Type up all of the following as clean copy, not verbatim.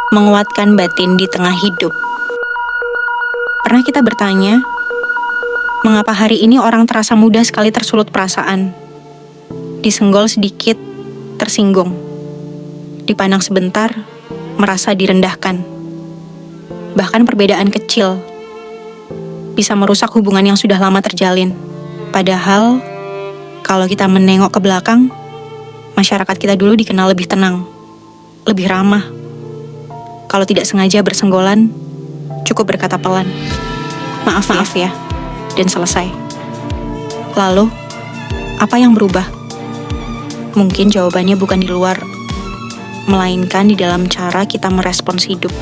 menguatkan batin di tengah hidup. Pernah kita bertanya, mengapa hari ini orang terasa mudah sekali tersulut perasaan? Disenggol sedikit, tersinggung. Dipandang sebentar, merasa direndahkan. Bahkan perbedaan kecil bisa merusak hubungan yang sudah lama terjalin. Padahal, kalau kita menengok ke belakang, masyarakat kita dulu dikenal lebih tenang, lebih ramah. Kalau tidak sengaja bersenggolan, cukup berkata pelan, maaf ya, dan selesai. Lalu, apa yang berubah? Mungkin jawabannya bukan di luar, melainkan di dalam cara kita merespons hidup.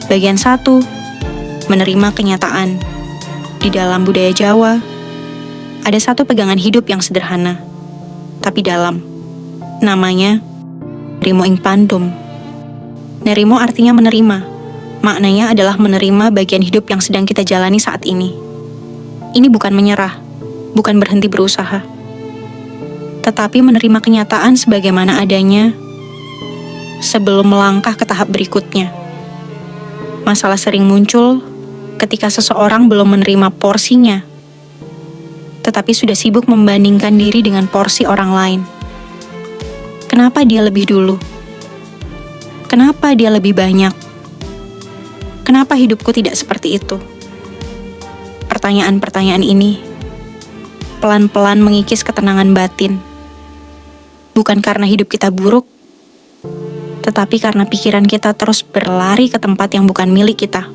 Bagian 1, menerima kenyataan. Di dalam budaya Jawa, ada satu pegangan hidup yang sederhana, tapi dalam. Namanya Nerimo ing Pandum. Nerimo artinya menerima. Maknanya adalah menerima bagian hidup yang sedang kita jalani saat ini. Ini bukan menyerah, bukan berhenti berusaha, tetapi menerima kenyataan sebagaimana adanya sebelum melangkah ke tahap berikutnya. Masalah sering muncul ketika seseorang belum menerima porsinya, tetapi sudah sibuk membandingkan diri dengan porsi orang lain. Kenapa dia lebih dulu? Kenapa dia lebih banyak? Kenapa hidupku tidak seperti itu? Pertanyaan-pertanyaan ini pelan-pelan mengikis ketenangan batin. Bukan karena hidup kita buruk, tetapi karena pikiran kita terus berlari ke tempat yang bukan milik kita.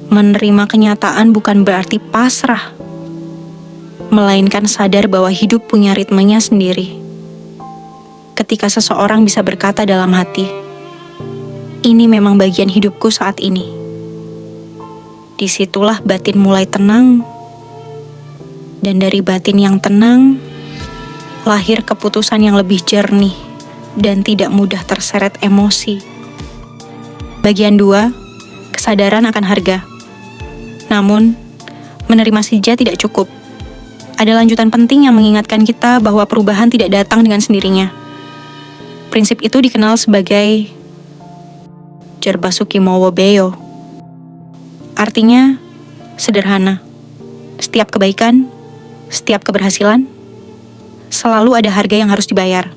Menerima kenyataan bukan berarti pasrah, melainkan sadar bahwa hidup punya ritmenya sendiri. Ketika seseorang bisa berkata dalam hati, ini memang bagian hidupku saat ini. Disitulah batin mulai tenang, dan dari batin yang tenang, lahir keputusan yang lebih jernih dan tidak mudah terseret emosi. Bagian 2, kesadaran akan harga. Namun, menerima saja tidak cukup. Ada lanjutan penting yang mengingatkan kita bahwa perubahan tidak datang dengan sendirinya. Prinsip itu dikenal sebagai Jarbasuki Mowo Beyo. Artinya, sederhana. Setiap kebaikan, setiap keberhasilan, selalu ada harga yang harus dibayar.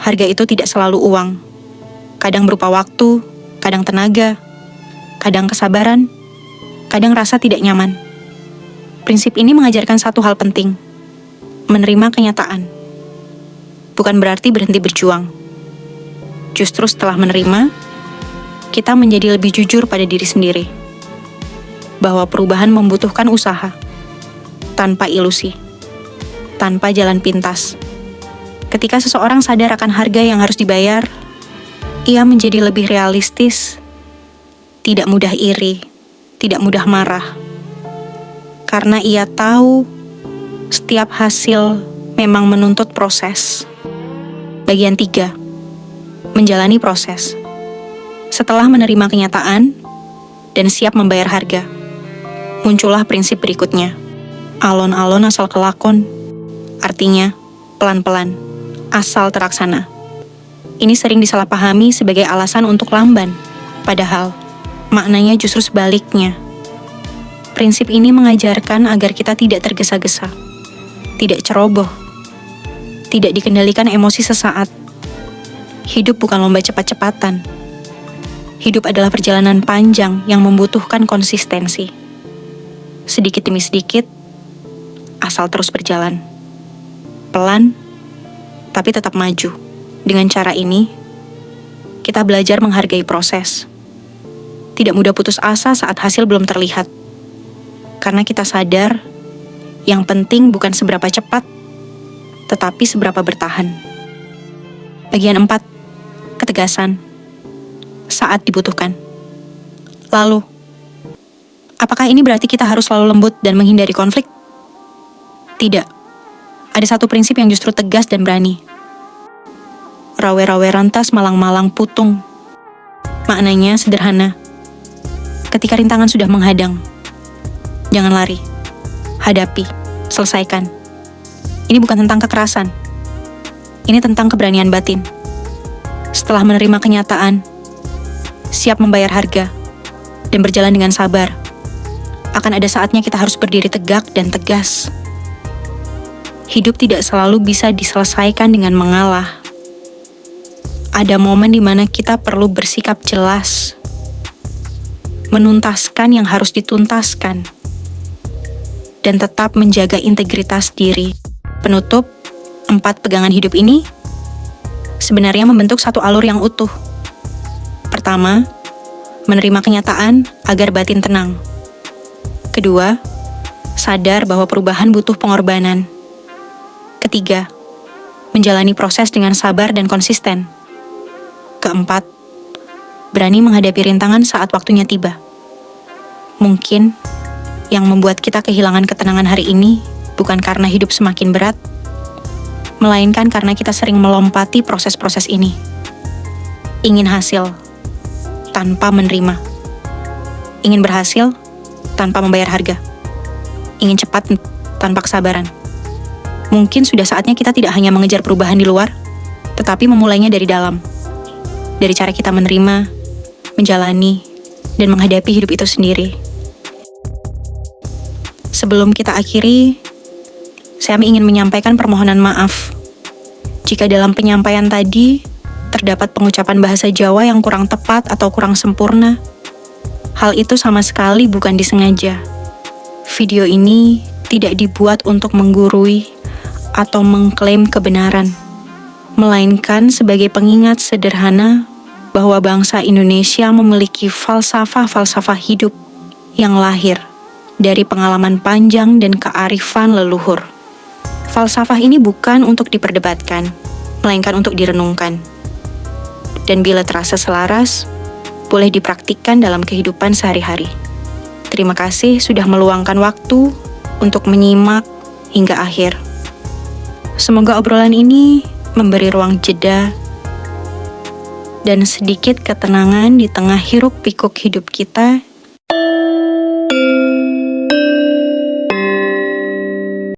Harga itu tidak selalu uang. Kadang berupa waktu, kadang tenaga, kadang kesabaran, kadang rasa tidak nyaman. Prinsip ini mengajarkan satu hal penting, menerima kenyataan. Bukan berarti berhenti berjuang. Justru setelah menerima, kita menjadi lebih jujur pada diri sendiri. Bahwa perubahan membutuhkan usaha, tanpa ilusi, tanpa jalan pintas. Ketika seseorang sadar akan harga yang harus dibayar, ia menjadi lebih realistis, tidak mudah iri, tidak mudah marah. Karena ia tahu setiap hasil memang menuntut proses. Bagian 3, menjalani proses. Setelah menerima kenyataan dan siap membayar harga, muncullah prinsip berikutnya. Alon-alon asal kelakon, artinya pelan-pelan, asal teraksana. Ini sering disalahpahami sebagai alasan untuk lamban, padahal maknanya justru sebaliknya. Prinsip ini mengajarkan agar kita tidak tergesa-gesa, tidak ceroboh, tidak dikendalikan emosi sesaat. Hidup bukan lomba cepat-cepatan. Hidup adalah perjalanan panjang yang membutuhkan konsistensi. Sedikit demi sedikit, asal terus berjalan. Pelan, tapi tetap maju. Dengan cara ini, kita belajar menghargai proses. Tidak mudah putus asa saat hasil belum terlihat. Karena kita sadar, yang penting bukan seberapa cepat, tetapi seberapa bertahan. Bagian 4, ketegasan. Saat dibutuhkan. Lalu, apakah ini berarti kita harus selalu lembut dan menghindari konflik? Tidak. Ada satu prinsip yang justru tegas dan berani. Rawe-rawe rantas malang-malang putung. Maknanya sederhana. Ketika rintangan sudah menghadang, jangan lari. Hadapi, selesaikan. Ini bukan tentang kekerasan. Ini tentang keberanian batin. Setelah menerima kenyataan, siap membayar harga, dan berjalan dengan sabar, akan ada saatnya kita harus berdiri tegak dan tegas. Hidup tidak selalu bisa diselesaikan dengan mengalah. Ada momen di mana kita perlu bersikap jelas, menuntaskan yang harus dituntaskan, dan tetap menjaga integritas diri. Penutup, 4 pegangan hidup ini sebenarnya membentuk satu alur yang utuh. Pertama, menerima kenyataan agar batin tenang. Kedua, sadar bahwa perubahan butuh pengorbanan. Ketiga, menjalani proses dengan sabar dan konsisten. Keempat, berani menghadapi rintangan saat waktunya tiba. Mungkin yang membuat kita kehilangan ketenangan hari ini bukan karena hidup semakin berat, melainkan karena kita sering melompati proses-proses ini. Ingin hasil tanpa menerima. Ingin berhasil tanpa membayar harga. Ingin cepat tanpa kesabaran. Mungkin sudah saatnya kita tidak hanya mengejar perubahan di luar, tetapi memulainya dari dalam. Dari cara kita menerima, menjalani, dan menghadapi hidup itu sendiri. Sebelum kita akhiri, saya ingin menyampaikan permohonan maaf jika dalam penyampaian tadi terdapat pengucapan bahasa Jawa yang kurang tepat atau kurang sempurna. Hal itu sama sekali bukan disengaja. Video ini tidak dibuat untuk menggurui atau mengklaim kebenaran, melainkan sebagai pengingat sederhana bahwa bangsa Indonesia memiliki falsafah-falsafah hidup yang lahir dari pengalaman panjang dan kearifan leluhur. Falsafah ini bukan untuk diperdebatkan, melainkan untuk direnungkan. Dan bila terasa selaras, boleh dipraktikkan dalam kehidupan sehari-hari. Terima kasih sudah meluangkan waktu untuk menyimak hingga akhir. Semoga obrolan ini memberi ruang jeda dan sedikit ketenangan di tengah hiruk-pikuk hidup kita